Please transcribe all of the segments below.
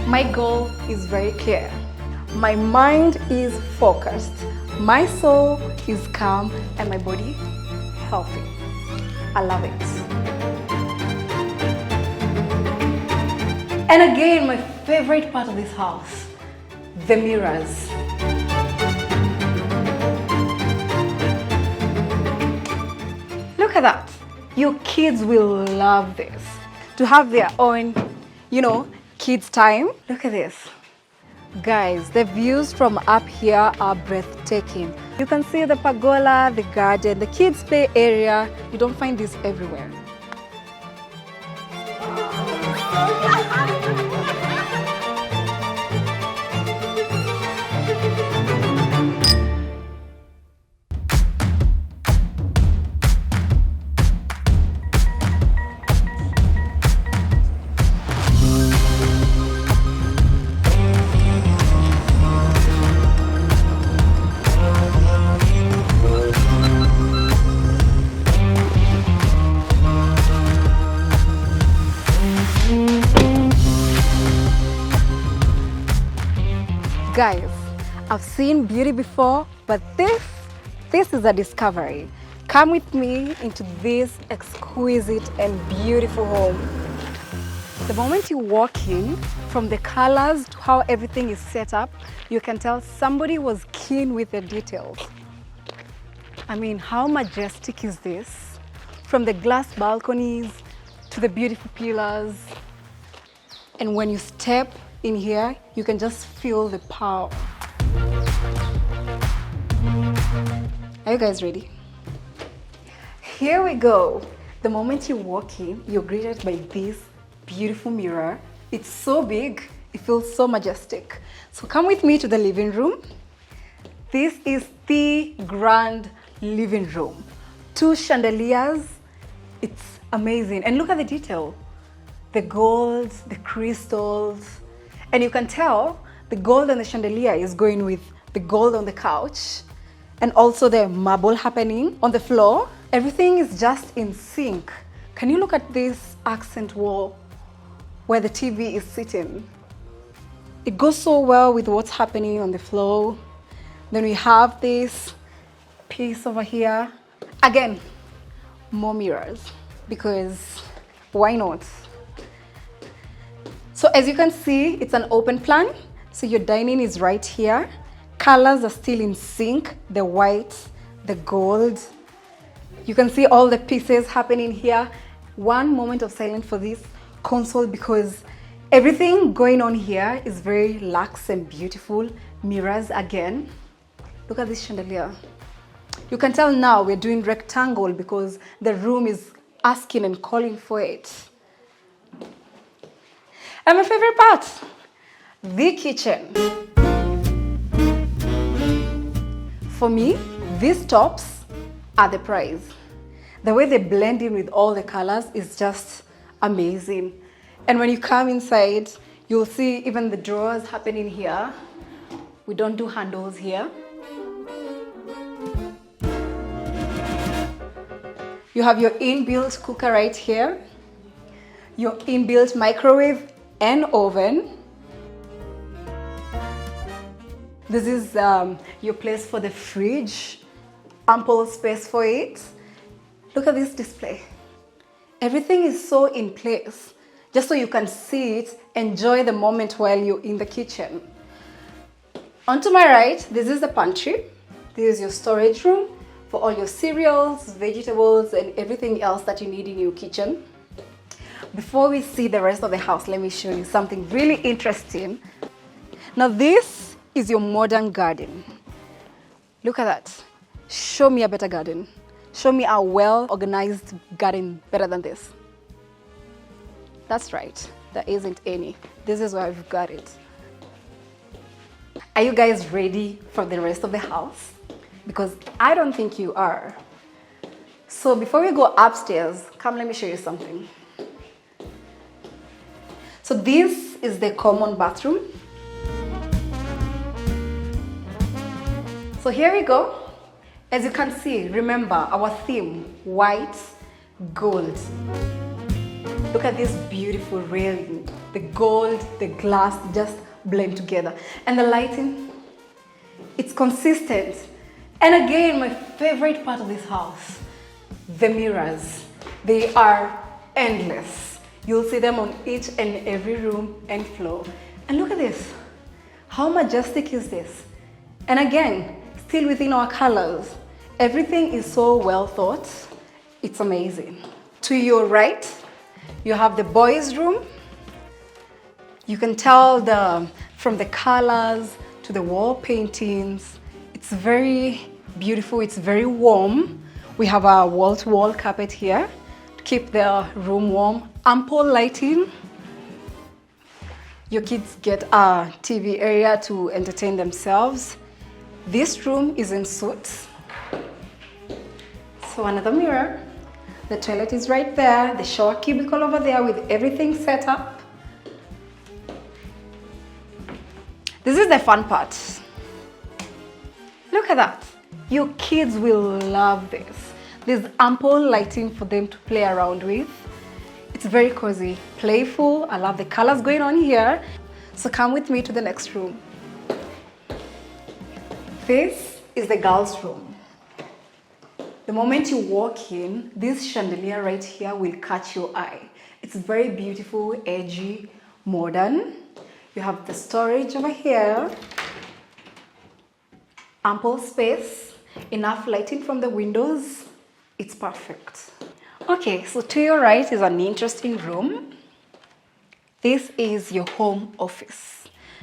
My goal is very clear. My mind is focused. My soul is calm and my body healthy. I love it. And again, my favorite part of this house, the mirrors. Look at that. Your kids will love this. To have their own, kids time. Look at this. Guys, the views from up here are breathtaking. You can see the pergola, the garden, the kids' play area. You don't find this everywhere. Guys, I've seen beauty before, but this is a discovery. Come with me into this exquisite and beautiful home. The moment you walk in, from the colors to how everything is set up, you can tell somebody was keen with the details. I mean, how majestic is this? From the glass balconies to the beautiful pillars. And when you step in here, you can just feel the power. Are you guys ready? Here we go. The moment you walk in, you're greeted by this beautiful mirror. It's so big, it feels so majestic. So come with me to the living room. This is the grand living room. 2 chandeliers. It's amazing. And look at the detail. The gold, the crystals. And you can tell the gold on the chandelier is going with the gold on the couch and also the marble happening on the floor. Everything is just in sync. Can you look at this accent wall where the TV is sitting? It goes so well with what's happening on the floor. Then we have this piece over here. Again, more mirrors, because why not? So as you can see, it's an open plan. So your dining is right here. Colors are still in sync, the white, the gold. You can see all the pieces happening here. One moment of silence for this console, because everything going on here is very luxe and beautiful. Mirrors again. Look at this chandelier. You can tell now we're doing rectangle because the room is asking and calling for it. And my favorite part, the kitchen. For me, these tops are the prize. The way they blend in with all the colors is just amazing. And when you come inside, you'll see even the drawers happening here. We don't do handles here. You have your inbuilt cooker right here, your inbuilt microwave and oven. This is your place for the fridge, ample space for it. Look at this display. Everything is so in place, just so you can see it, enjoy the moment while you're in the kitchen. On to my right, this is the pantry. This is your storage room for all your cereals, vegetables, and everything else that you need in your kitchen. Before we see the rest of the house, let me show you something really interesting. Now this is your modern garden. Look at that. Show me a better garden. Show me a well-organized garden better than this. That's right, there isn't any. This is where I've got it. Are you guys ready for the rest of the house? Because I don't think you are. So before we go upstairs, come let me show you something. So this is the common bathroom. So here we go. As you can see, remember our theme, white, gold. Look at this beautiful railing. The gold, the glass just blend together. And the lighting, it's consistent. And again, my favorite part of this house, the mirrors. They are endless. You'll see them on each and every room and floor. And look at this. How majestic is this? And again, still within our colors. Everything is so well thought. It's amazing. To your right, you have the boys' room. You can tell from the colors to the wall paintings. It's very beautiful. It's very warm. We have a wall-to-wall carpet here to keep the room warm. Ample lighting. Your kids get a TV area to entertain themselves. This room is in suits. So another mirror. The toilet is right there. The shower cubicle over there with everything set up. This is the fun part. Look at that. Your kids will love this. There's ample lighting for them to play around with. It's very cozy, playful. I love the colors going on here. So come with me to the next room. This is the girls' room. The moment you walk in, this chandelier right here will catch your eye. It's very beautiful, edgy, modern. You have the storage over here. Ample space, enough lighting from the windows. It's perfect. Okay, so to your right is an interesting room. This is your home office.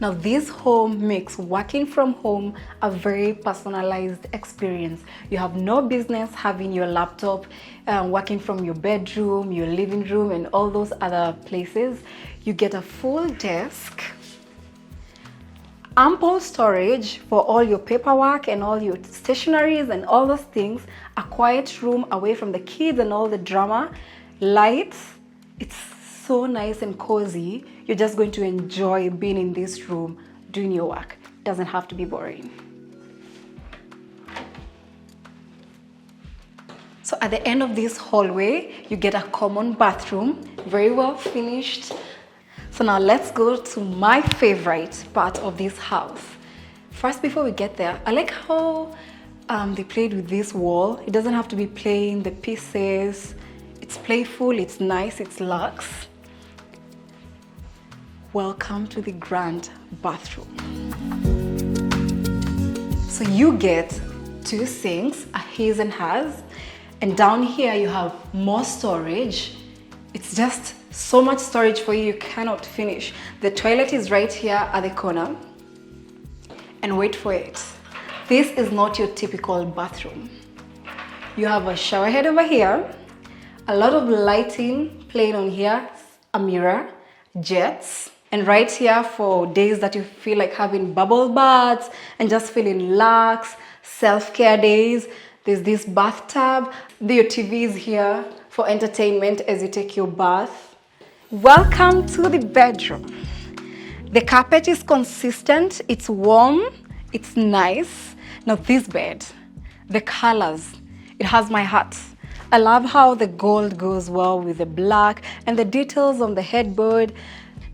Now this home makes working from home a very personalized experience. You have no business having your laptop working from your bedroom, your living room, and all those other places. You get a full desk, ample storage for all your paperwork and all your stationaries and all those things. A quiet room away from the kids and all the drama. Lights. It's so nice and cozy. You're just going to enjoy being in this room doing your work. It doesn't have to be boring. So at the end of this hallway, you get a common bathroom, very well finished. So now let's go to my favorite part of this house. First, before we get there, I like how they played with this wall. It doesn't have to be plain, the pieces. It's playful, it's nice, it's luxe. Welcome to the grand bathroom. So you get two sinks, a his and hers, and down here you have more storage. It's just so much storage for you, you cannot finish. The toilet is right here at the corner. And wait for it. This is not your typical bathroom. You have a shower head over here, a lot of lighting playing on here, a mirror, jets, and right here for days that you feel like having bubble baths and just feeling lax, self-care days. There's this bathtub. Your TV is here for entertainment as you take your bath. Welcome to the bedroom. The carpet is consistent, it's warm, it's nice. Now this bed, the colors, it has my heart. I love how the gold goes well with the black and the details on the headboard.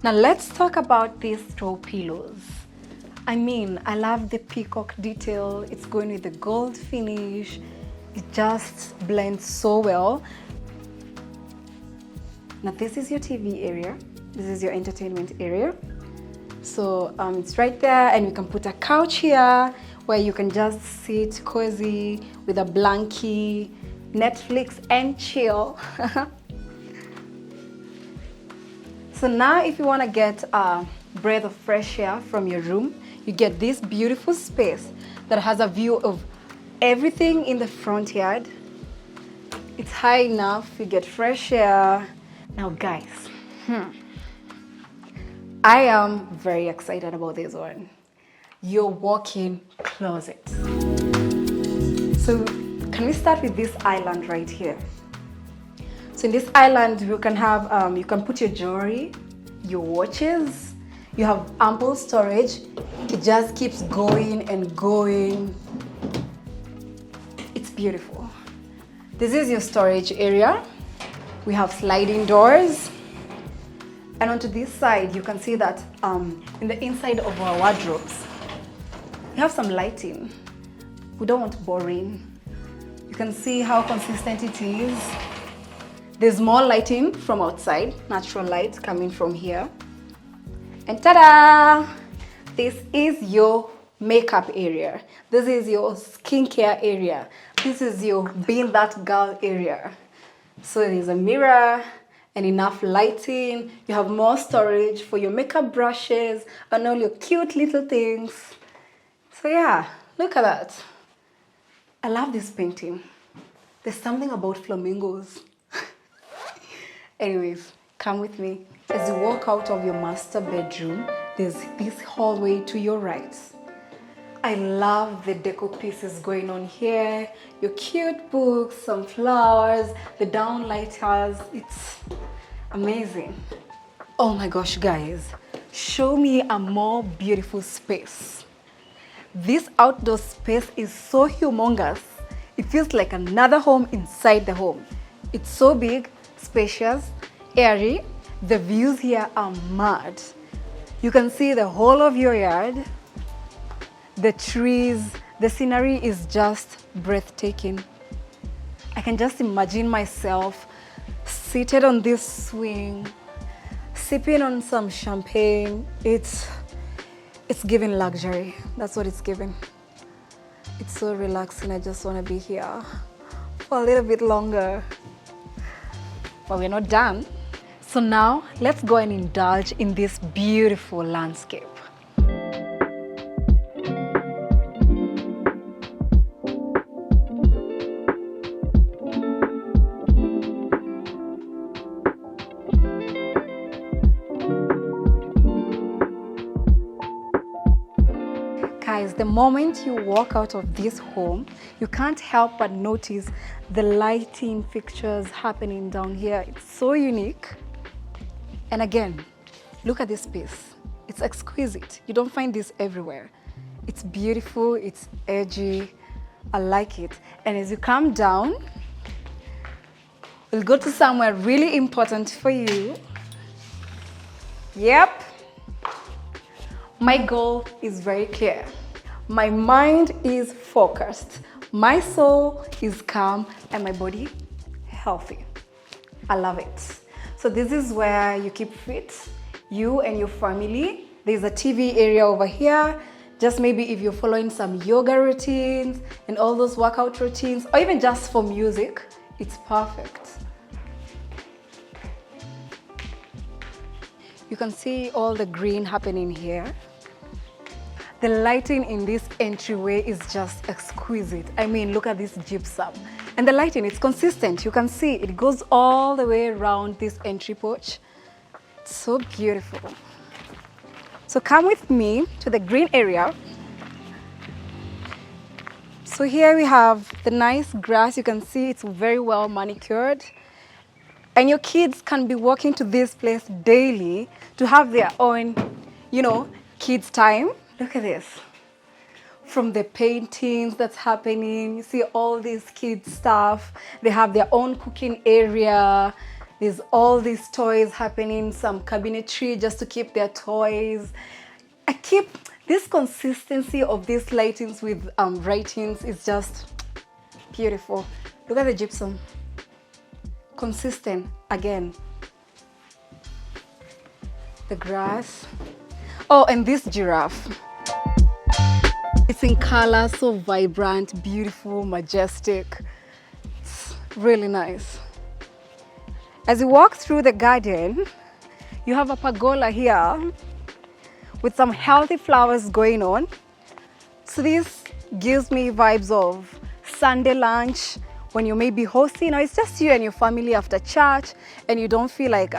Now let's talk about these throw pillows. I mean, I love the peacock detail. It's going with the gold finish. It just blends so well. Now this is your TV area. This is your entertainment area. So it's right there, and you can put a couch here where you can just sit cozy with a blankie, Netflix and chill. So now if you want to get a breath of fresh air from your room, you get this beautiful space that has a view of everything in the front yard. It's high enough, you get fresh air. Now guys, I am very excited about this one. Your walk-in closet. So can we start with this island right here? So in this island, you can have, you can put your jewelry, your watches. You have ample storage. It just keeps going and going. It's beautiful. This is your storage area. We have sliding doors. And onto this side, you can see that in the inside of our wardrobes, we have some lighting. We don't want boring. You can see how consistent it is. There's more lighting from outside, natural light coming from here. And ta-da! This is your makeup area. This is your skincare area. This is your being that girl area. So there's a mirror and enough lighting. You have more storage for your makeup brushes and all your cute little things. So yeah, look at that. I love this painting. There's something about flamingos. Anyways, come with me. As you walk out of your master bedroom, there's this hallway to your right. I love the deco pieces going on here. Your cute books, some flowers, the downlighters. It's amazing. Oh my gosh, guys. Show me a more beautiful space. This outdoor space is so humongous. It feels like another home inside the home. It's so big, spacious, airy. The views here are mad. You can see the whole of your yard. The trees, the scenery is just breathtaking. I can just imagine myself seated on this swing, sipping on some champagne. It's giving luxury. That's what it's giving. It's so relaxing. I just want to be here for a little bit longer. But we're not done. So now let's go and indulge in this beautiful landscape. Guys, the moment you walk out of this home, you can't help but notice the lighting fixtures happening down here. It's so unique. And again, look at this piece. It's exquisite. You don't find this everywhere. It's beautiful, it's edgy. I like it. And as you come down, we'll go to somewhere really important for you. Yep. My goal is very clear. My mind is focused. My soul is calm and my body healthy. I love it. So this is where you keep fit, you and your family. There's a TV area over here. Just maybe if you're following some yoga routines and all those workout routines, or even just for music, it's perfect. You can see all the green happening here. The lighting in this entryway is just exquisite. I mean, look at this gypsum. And the lighting, it's consistent. You can see it goes all the way around this entry porch. It's so beautiful. So come with me to the green area. So here we have the nice grass. You can see it's very well manicured. And your kids can be walking to this place daily to have their own, kids time. Look at this. From the paintings that's happening, you see all these kids stuff. They have their own cooking area. There's all these toys happening, some cabinetry just to keep their toys. This consistency of these lightings with writings is just beautiful. Look at the gypsum. Consistent again. The grass. Oh, and this giraffe. It's in color, so vibrant, beautiful, majestic. It's really nice. As you walk through the garden, you have a pergola here with some healthy flowers going on. So this gives me vibes of Sunday lunch when you may be hosting, or it's just you and your family after church and you don't feel like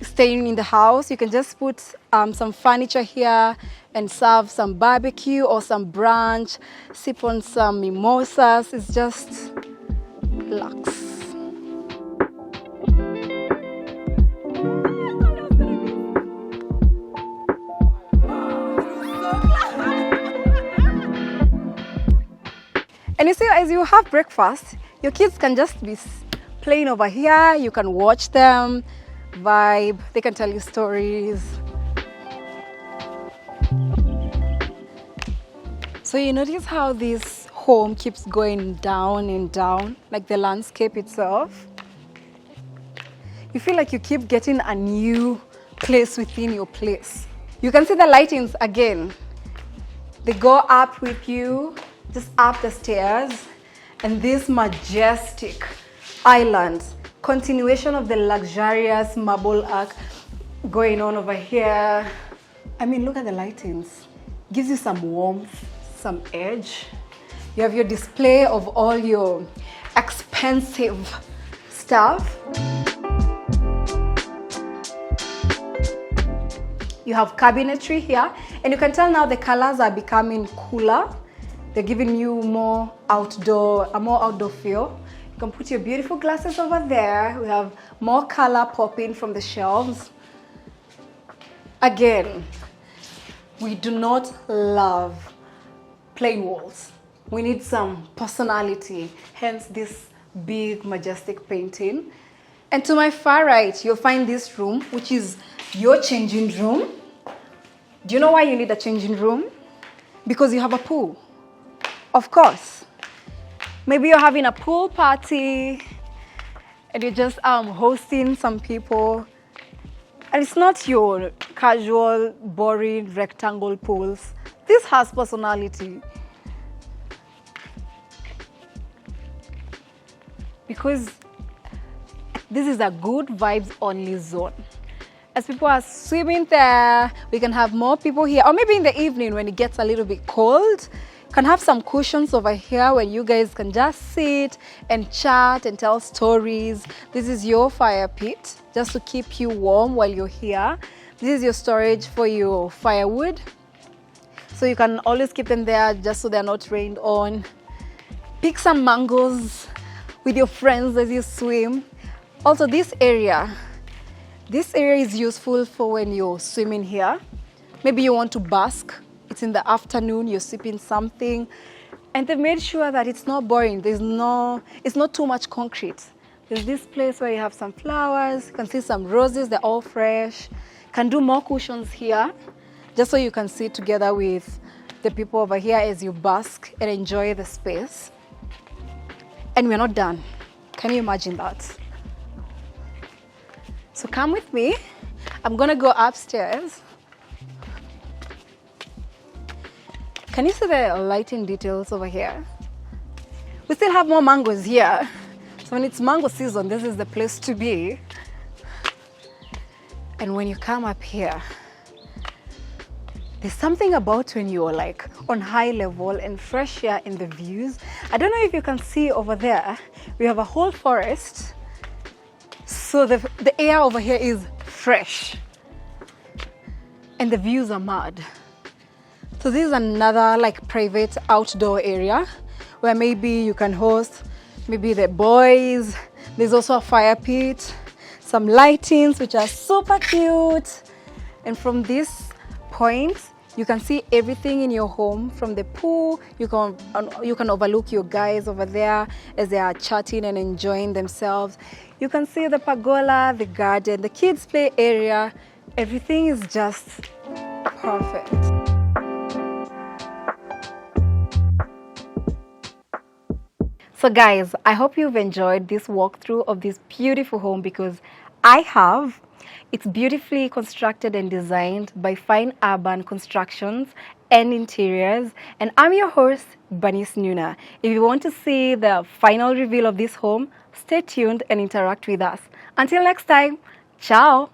staying in the house. You can just put some furniture here and serve some barbecue or some brunch, sip on some mimosas. It's just luxe. And you see, as you have breakfast, your kids can just be playing over here. You can watch them. vibe. They can tell you stories. So you notice how this home keeps going down and down, like the landscape itself? You feel like you keep getting a new place within your place. You can see the lightings again. They go up with you, just up the stairs, and this majestic island, continuation of the luxurious marble arc going on over here. I mean, look at the lightings. Gives you some warmth, some edge. You have your display of all your expensive stuff. You have cabinetry here, and you can tell now the colors are becoming cooler. They're giving you a more outdoor feel. You can put your beautiful glasses over there. We have more color popping from the shelves. Again, we do not love plain walls. We need some personality, hence this big, majestic painting. And to my far right, you'll find this room, which is your changing room. Do you know why you need a changing room? Because you have a pool. Of course. Maybe you're having a pool party and you're just hosting some people. And it's not your casual, boring, rectangle pools. This has personality. Because this is a good vibes only zone. As people are swimming there, we can have more people here. Or maybe in the evening when it gets a little bit cold, you can have some cushions over here where you guys can just sit and chat and tell stories. This is your fire pit, just to keep you warm while you're here. This is your storage for your firewood. So you can always keep them there just so they're not rained on. Pick some mangoes with your friends as you swim. Also, this area is useful for when you're swimming here. Maybe you want to bask. It's in the afternoon, you're sipping something. And they've made sure that it's not boring. It's not too much concrete. There's this place where you have some flowers. You can see some roses, they're all fresh. You can do more cushions here, just so you can sit together with the people over here as you bask and enjoy the space. And we're not done. Can you imagine that? So come with me. I'm gonna go upstairs. Can you see the lighting details over here? We still have more mangoes here. So when it's mango season, this is the place to be. And when you come up here, there's something about when you're like on high level and fresh air in the views. I don't know if you can see over there, we have a whole forest. So the air over here is fresh and the views are mad. So this is another like private outdoor area where maybe you can host maybe the boys. There's also a fire pit, some lightings which are super cute. And from this point, you can see everything in your home from the pool. You can overlook your guys over there as they are chatting and enjoying themselves. You can see the pergola, the garden, the kids' play area. Everything is just perfect. So guys, I hope you've enjoyed this walkthrough of this beautiful home, because I have. It's beautifully constructed and designed by Fine Urban Constructions and Interiors. And I'm your host, Bernice Nuna. If you want to see the final reveal of this home, stay tuned and interact with us. Until next time, ciao!